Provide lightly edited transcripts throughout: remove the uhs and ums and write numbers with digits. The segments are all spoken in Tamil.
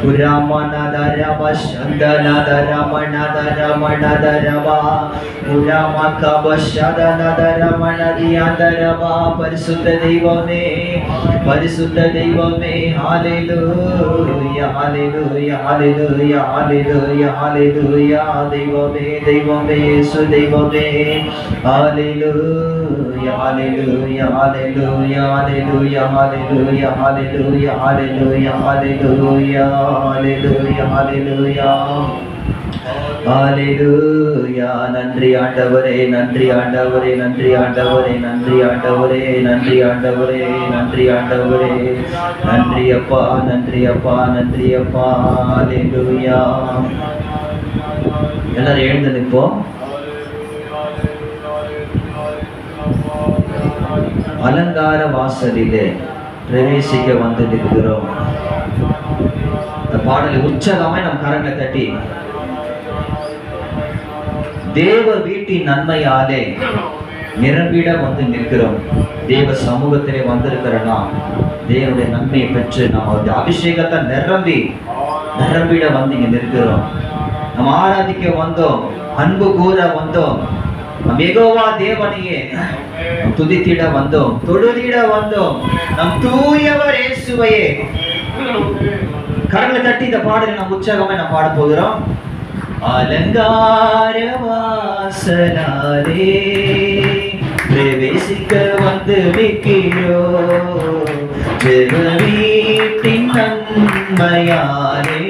Uramanadharama Shandanadharamanadharamanadharama Uramakabashadanatharamanadhyandarama Parisudha Deivame Hallelujah Hallelujah Hallelujah Hallelujah Hallelujah Deivame Yesu Deivame Hallelujah Hallelujah Hallelujah Hallelujah Hallelujah Hallelujah Hallelujah Hallelujah Hallelujah Hallelujah Hallelujah நன்றி ஆண்டவரே நன்றி ஆண்டவரே நன்றி ஆண்டவரே நன்றி ஆண்டவரே நன்றி ஆண்டவரே நன்றி ஆண்டவரே நன்றி அப்பா நன்றி அப்பா நன்றி அப்பா ஹalleluya எல்லாரும் எழுந்து நிப்போம் அலங்கார வாசலிலே பிரவேசிக்க வந்து நிற்கிறோம் இந்த பாடலை உற்சாகமாய் நம் கரங்களை தட்டி தேவ வீட்டின் நன்மையாலே நிரம்பிட வந்து நிற்கிறோம் தேவ சமூகத்திலே வந்திருக்கிற நாம் தேவனுடைய நன்மையை பெற்று நாம் அபிஷேகத்தை நிரம்பிட வந்து இங்க நிற்கிறோம் நாம் ஆராதிக்க வந்தோம் அன்பு கூற வந்தோம் நம் யெகோவா தேவனையே துதித்திட வந்தோம் தொழுதிட வந்தோம் நம் தூயவர் இயேசுவையே கரங்களை தட்டி இந்த பாடலை நாம் உற்சாகமா நாம் பாட போகிறோம் அலங்கார வாசலாலே பிரவேசிக்க வந்து நிற்கிறோம் தேவ வீட்டின் நன்மையாலே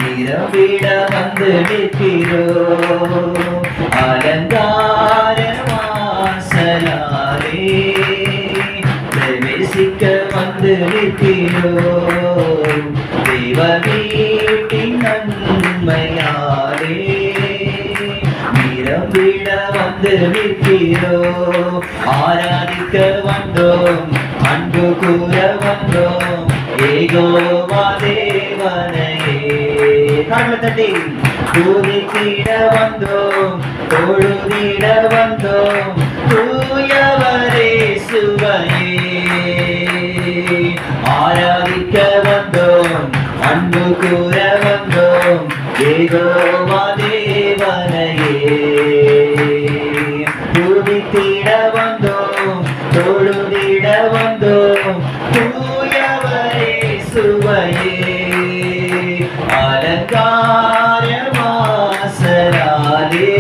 நிரம்பிட வந்து நிற்கிறோம் அலங்கார வாசலாலே பிரவேசிக்க வந்து நிற்கிறோம் தேவ வீட்டின் நன்மையாலே நிரம்பிட வந்து நிற்கிறோம் ஆராதிக்க வந்தோம் அன்பு கூற வந்தோம் யெகோவா தேவனையே கரங்களை தட்டி துதித்திட வந்தோம் தொழுதிட வந்தோம் தூயவரே இயேசுவையே ஆராதிக்க வந்தோம் அன்பு கூற வந்தோம் யெகோவா தேவனையே துதித்திட வந்தோம் தொழுதிட வந்தோம் தூயவரே இயேசுவையே அலங்கார வாசலாலே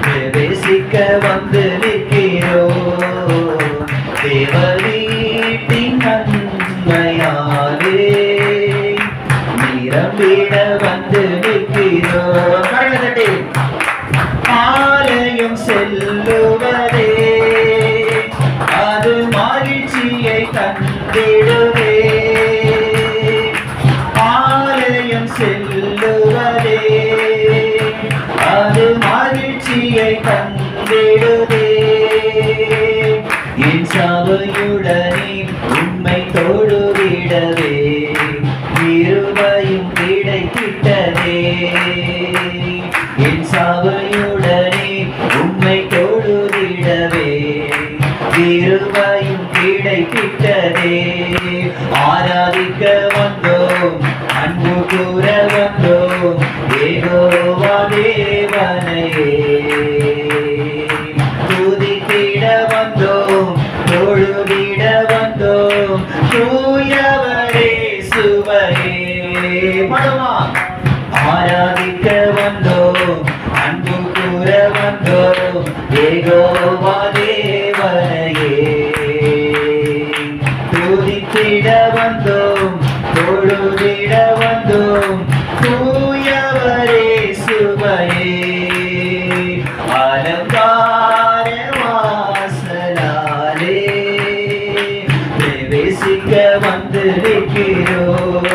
பிரவேசிக்க வந்து நிற்கிறோம் தேவ வீட்டின் நன்மையாலே நிரம்பிட வந்து நிற்கிறோம் கரங்களை தட்டி ஆலயம் செல்லுவதே அது மகிழ்ச்சியை தந்திடுவே ஆலயம் செல்லுவதே அது மகிழ்ச்சியை தந்திடுவே என் சபையுடனே உம்மை தொழுதிடவே கிருபையும் கிடைத்திட்டதே என் சபையுடனே உம்மை தொழுதிடவே கிருபையும் கிடைத்திட்டதே ஆராதிக்க வந்தோம் அன்பு கூற வந்தோம் யெகோவா தேவனையே துதித்திட வந்தோம் தொழுதிட வந்தோம் தூயவரே இயேசுவையே பாடுமா ஆராதிக்க வந்தோம் அன்பு கூற வந்தோம் யெகோவா தேவனையே துதித்திட வந்தோம் தொழுதிட வந்தோம் தூயவரே இயேசுவையே அலங்கார வாசலாலே பிரவேசிக்க வந்து நிற்கிறோம்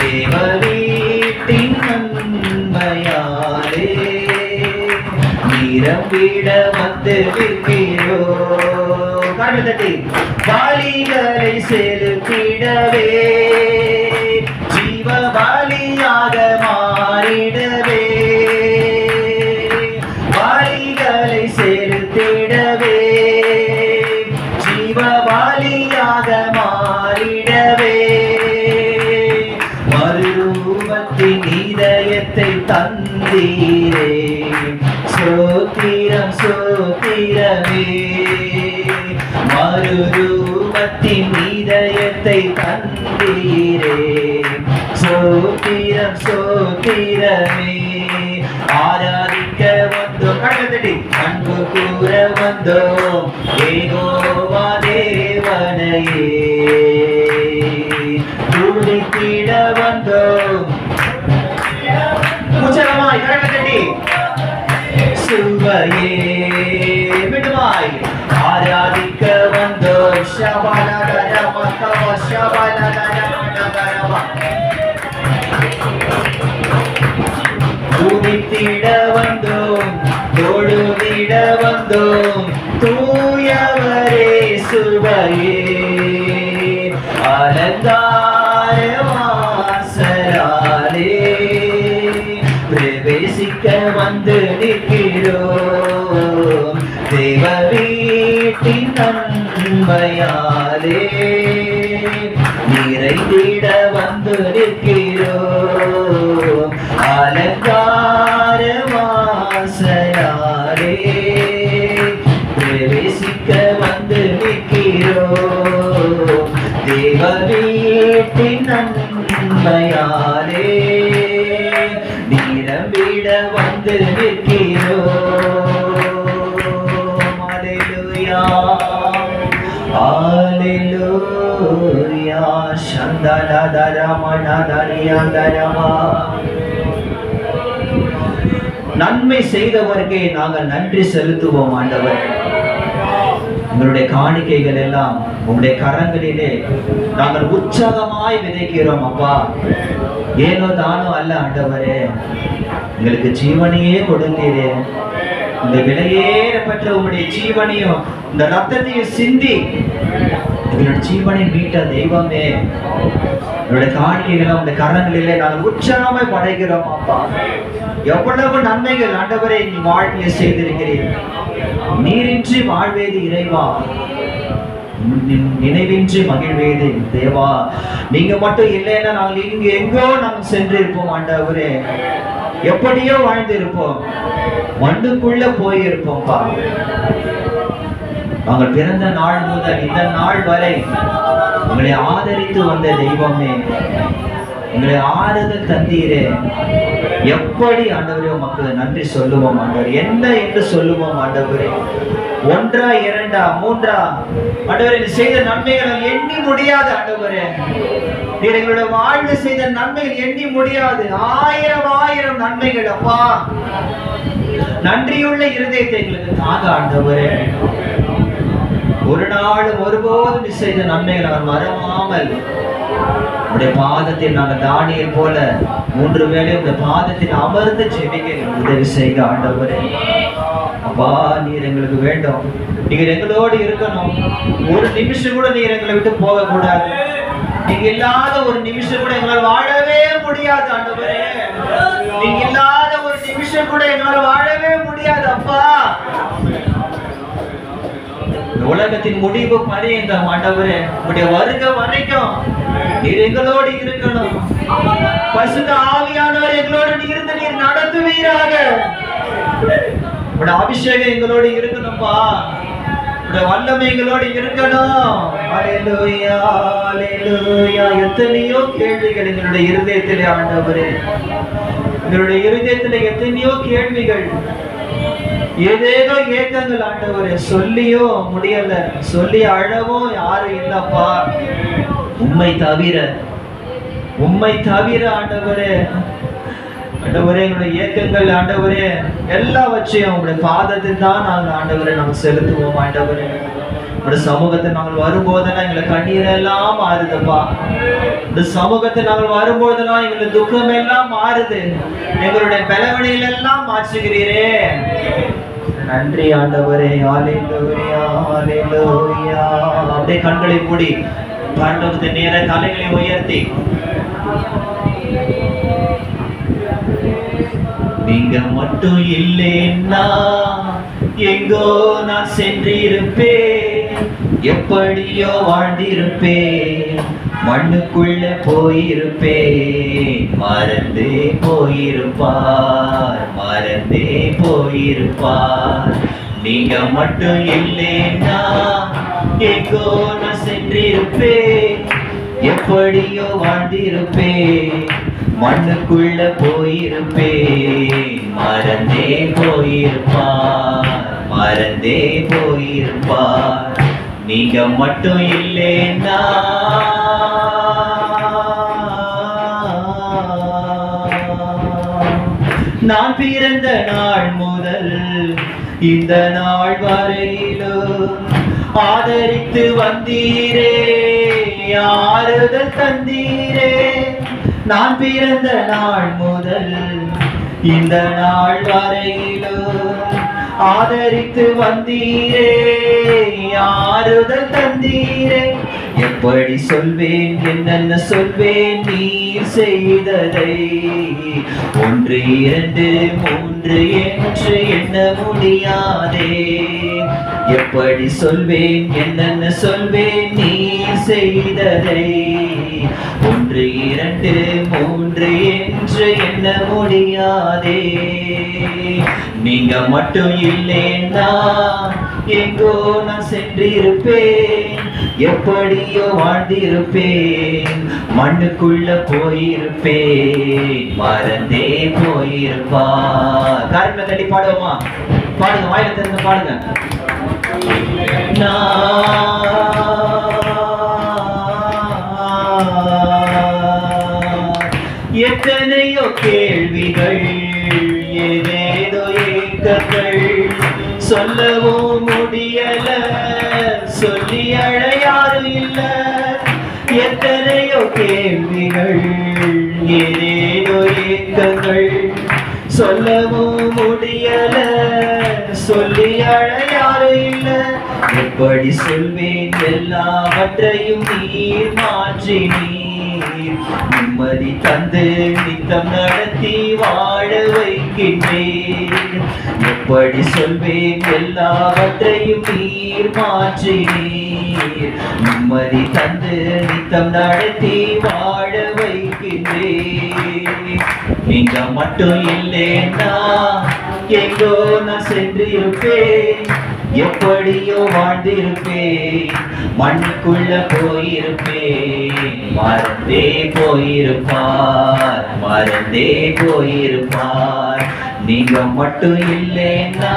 தேவ வீட்டின் நன்மையாலே நிரம்பிட வந்து நிற்கிறோம் கரங்களை தட்டி பலிகளை செலுத்திடவே ஜீவ பலியாக மாறிடவே பலிகளை செலுத்திடவே ஜீவ பலியாக மாறிடவே தந்தீரே. சோத்திரம் சோத்திரமே. மறுரூபத்தின் இதயத்தை தந்தீரே. சோத்திரம் சோத்திரமே. ஆராதிக்க வந்தோம், கடந்தடி அன்பு கூற வந்தோம் யெகோவா தேவனையே. துதித்திட வந்தோம் உச்சரமாய் கடந்தடி சுவையே விடுவாய் ஆராதிக்க வந்தோம். ஷபாலதரமா தவ ஷபாலதரமா துதித்திட வந்தோம், தொழுதிட வந்தோம் தூயவரே சுவையே. அலங்கார வாசலாலே பிரவேசிக்க வந்து நிற்கிறோம். தேவ வீட்டின் நன்மையாலே நிறைந்திட வந்து நிற்கிறோம். அலங்கார வாசலாலே பிரவேசிக்க வந்து நிற்கிறோம். தேவ வீட்டின் நன்மையாலே நிரம்பிட வந்து நிற்கிறோம். அல்லேலூயா அல்லேலூயா. சந்தனதரமணதரியாந்தரமா. நன்மை செய்தவர்க்கே நாங்கள் நன்றி செலுத்துவோம் ஆண்டவர். உங்களுடைய காணிக்கைகள் எல்லாம் உங்களுடைய கரங்களிலே நாங்கள் உற்சாகமாய் விதைக்கிறோம் அப்பா. ஏனோ தானோ அல்ல ஆண்டவரே, எங்களுக்கு ஜீவனையே கொடுத்தீரே. இந்த விலையேறப்பட்ட உங்களுடைய ஜீவனையும் இந்த ரத்தத்தையும் சிந்தி எங்களுடைய ஜீவனை மீட்ட தெய்வமே, என்னுடைய காணிக்கைகளை உங்களுடைய கரங்களிலே நாங்கள் உற்சாகமாய் படைக்கிறோம் அப்பா. எவ்வளவு நன்மைகள் ஆண்டவரே நீ வாழ்க்கையை செய்திருக்கிறீர்கள். நீரின்றி வாழ்வேது இறைவா, நினைவின்றி மகிழ்வேது தேவா. நீங்க மட்டும் இல்லைன்னா நாங்கள் இங்கு எங்கோ நாங்கள் சென்றிருப்போம் ஆண்டவரே. எப்படியோ வாழ்ந்திருப்போம், மண்ணுக்குள்ள போயிருப்போம்பா. நாங்கள் பிறந்த நாள் முதல் இந்த நாள் வரை உங்களை ஆதரித்து வந்த தெய்வமே, உங்களை ஆறுதல் தந்தீரே. எப்படி ஆண்டவரே உமக்கு நன்றி சொல்லுவோம் ஆண்டவர்? என்ன என்று சொல்லுவோம் ஆண்டவரே? ஒன்றா இரண்டா மூன்றா ஆண்டவரே நீ செய்த நன்மைகள் எண்ணி முடியாது ஆண்டவரே. நீர் எங்களுடைய வாழ்வில் செய்த நன்மைகள் எண்ணி முடியாது. ஆயிரம் ஆயிரம் நன்மைகள் அப்பா. நன்றியுள்ள இருதயத்தை எங்களுக்கு தாங்க ஆண்டவரே. ஒரு நாளும் ஒருபோதும் நீ செய்த நன்மைகள் அவர் மறவாமல் உடைய பாதத்தில் நாங்கள் தானியேல் போல 3 வேளை உடைய பாதத்தில் அமர்ந்து ஜெபிக்க உதவி செய்ய ஆண்டவரே. அப்பா நீர் எங்களுக்கு வேண்டும், நீங்க எங்களோடு இருக்கணும். ஒரு நிமிஷம் கூட நீர் எங்களை விட்டு போக கூடாது. நீங்க இல்லாத ஒரு நிமிஷம் கூட எங்களால் வாழவே முடியாது ஆண்டவரே. நீங்க இல்லாத ஒரு நிமிஷம் கூட எங்களால் வாழவே முடியாது அப்பா. உலகத்தின் முடிவு பரியந்த ஆண்டவரே, உங்களுடைய வருகை வரைக்கும் நீர் எங்களோடு இருக்கணும். பரிசுத்த ஆவியானவர் எங்களோடு இருந்து நீர் நடத்துவீராக. உங்களுடைய அபிஷேகம் எங்களோடு இருக்கணும்பா. உங்களுடைய வல்லமை எங்களோடு இருக்கணும். அல்லேலூயா அல்லேலூயா. எத்தனையோ கேள்விகள் எங்களுடைய இருதயத்திலே ஆண்டவரே, எங்களுடைய இருதயத்திலே எத்தனையோ கேள்விகள், ஏதேதோ ஏக்கங்கள் ஆண்டவரே. சொல்லியோ முடியல, சொல்லி அழவும் யாரும் இல்லப்பா. உம்மை தவிர ஆண்டவரே. ஆண்டவரே எங்களுடைய ஏக்கங்கள் ஆண்டவரே எல்லாவற்றையும் உங்களுடைய பாதத்தில் தான் நாங்கள் ஆண்டவரே நாங்கள் செலுத்துவோம் ஆண்டவரே. உங்களுடைய சமூகத்தை நாங்கள் வரும்போதெல்லாம் எங்களை கண்ணீரெல்லாம் மாறுதுப்பா. இந்த சமூகத்தை நாங்கள் வரும்போதெல்லாம் எங்களுடைய துக்கம் எல்லாம் மாறுது. எங்களுடைய பலவீனங்கள் எல்லாம் மாற்றுகிறீரே. நன்றி ஆண்டவரே. அல்லேலூயா அல்லேலூயா. அப்படியே கண்களை மூடி பரலோகத்தை நேர தலைகளை உயர்த்தி நீங்க மட்டும் இல்லைன்னா எங்கோ நான் சென்றிருப்பேன், எப்படியோ வாழ்ந்திருப்பேன். மண்ணுக்குள்ள போயிருப்பேன், மறந்தே போயிருப்பார், மறந்தே போயிருப்பார். நீங்க மட்டும் இல்லைன்னா எங்கோ நான் சென்றிருப்பேன், எப்படியோ வாழ்ந்திருப்பேன். மண்ணுக்குள்ள போயிருப்பேன், மறந்தே போயிருப்பார், மறந்தே போயிருப்பார். நீங்க மட்டும் இல்லைன்னா நான் பிறந்த நாள் முதல் இந்த நாள் வரையிலும் ஆதரித்து வந்தீரே, ஆறுதல் தந்தீரே. நான் பிறந்த நாள் முதல் இந்த நாள் வரையிலும் ஆதரித்து வந்தீரே, ஆறுதல் தந்தீரே. எப்படி சொல்வேன், என்னென்ன சொல்வேன் நீர் செய்ததை, 1 2 3 என்று எண்ண முடியாதே. எப்படி சொல்வேன், என்னென்ன சொல்வேன் நீர் செய்ததை, 1 2 3 என்று எண்ண முடியாதே. நீங்க மட்டும் இல்லைன்னா எங்கோ நான் சென்றிருப்பேன், எப்படியோ வாழ்ந்திருப்பேன். மண்ணுக்குள்ள போயிருப்பேன், மறந்தே போயிருப்பார். காரணம் தட்டி பாடுவோமா? பாடுங்க, வாயில திறந்து பாடுங்க. எத்தனையோ கேள்விகள், ஏதேதோ ஏக்கங்கள், சொல்லவும் முடியல, சொல்லி அழ யாரும் இல்ல. எத்தனையோ கேள்விகள், ஏதேதோ ஏக்கங்கள், சொல்லவும் முடியல, சொல்லி அழ யாரும் இல்ல. எப்படி சொல்வேன், எல்லாவற்றையும் நீர் மாற்றி நீர் நிம்மதி தந்து நித்தம் நடத்தி வாழ வைக்கின்றேன். எப்படி சொல்வேன், எல்லாவற்றையும் நீர் மாற்றி நீர் நிம்மதி தந்து நித்தம் நடத்தி வாழ வைக்கின்றேன். நீங்க மட்டும் இல்லைன்னா எங்கோ நான் சென்றிருப்பேன், எப்படியோ வாழ்ந்திருப்பேன். மண்ணுக்குள்ள போயிருப்பேன், மறந்தே போயிருப்பார், மறந்தே போயிருப்பார். நீங்க மட்டும் இல்லைன்னா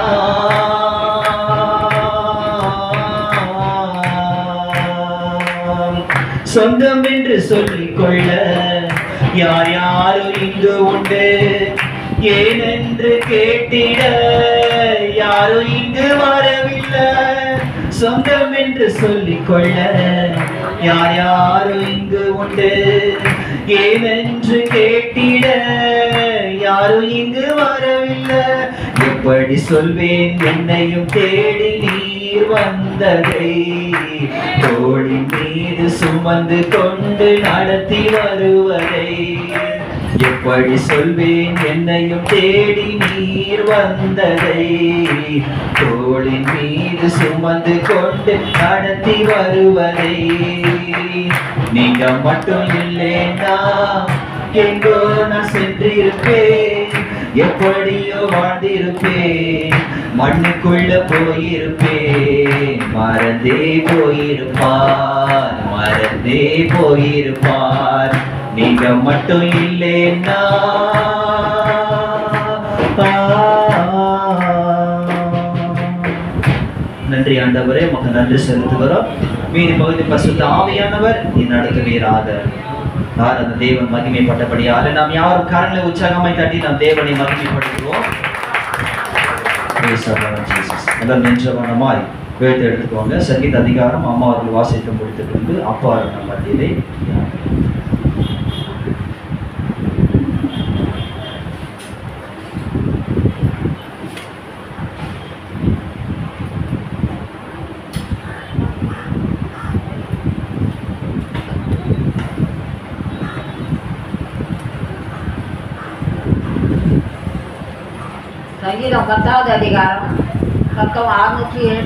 சொந்தம் என்று சொல்லிக்கொள்ள யார் யாரும் இங்கு உண்டு, ஏனென்று கேட்டிட யாரும் இங்கு வரவில்லை. சொந்தம் என்று சொல்லிக்கொள்ள யார் யாரும் இங்கு உண்டு, ஏனென்று கேட்டிட யாரும் இங்கு வரவில்லை. எப்படி சொல்வேன், என்னையும் தேடி நீர் வந்ததை, தோளின் மீது சுமந்து கொண்டு நடத்தி வருவதை. எப்படி சொல்வேன், என்னையும் தேடி நீர் வந்ததை, தோளின் மீது சுமந்து கொண்டு நடத்தி வருவதை. நீங்க மட்டும் இல்லைன்னா எங்கோ நான் சென்றிருப்பேன், எப்படியோ வாழ்ந்திருப்பேன். மண்ணுக்குள்ள போயிருப்பேன், மறந்தே போயிருப்பார், மறந்தே போயிருப்பார். நீங்க மட்டும் இல்லைன்னா நன்றி ஆண்டவரே, உமக்கு நன்றி செலுத்துகிறோம். மீதி பகுதி பரிசுத்த ஆவியானவர் நடத்துவீராக. அந்த தேவன் மகிமைப்பட்டபடியால் நாம் யாரும் கரங்களை உற்சாகமாய் தட்டி நாம் தேவனை மகிமைப்படுத்துவோம். நின்றவனமாய் வேட்டு எடுத்துக்கோங்க. சங்கீத அதிகாரம் அம்மா அவர்கள் வாசித்து முடித்துக் கொண்டு அப்பா நம்ம மத்தியிலே சங்கீதம் 10வது அதிகாரம் பக்கம் 607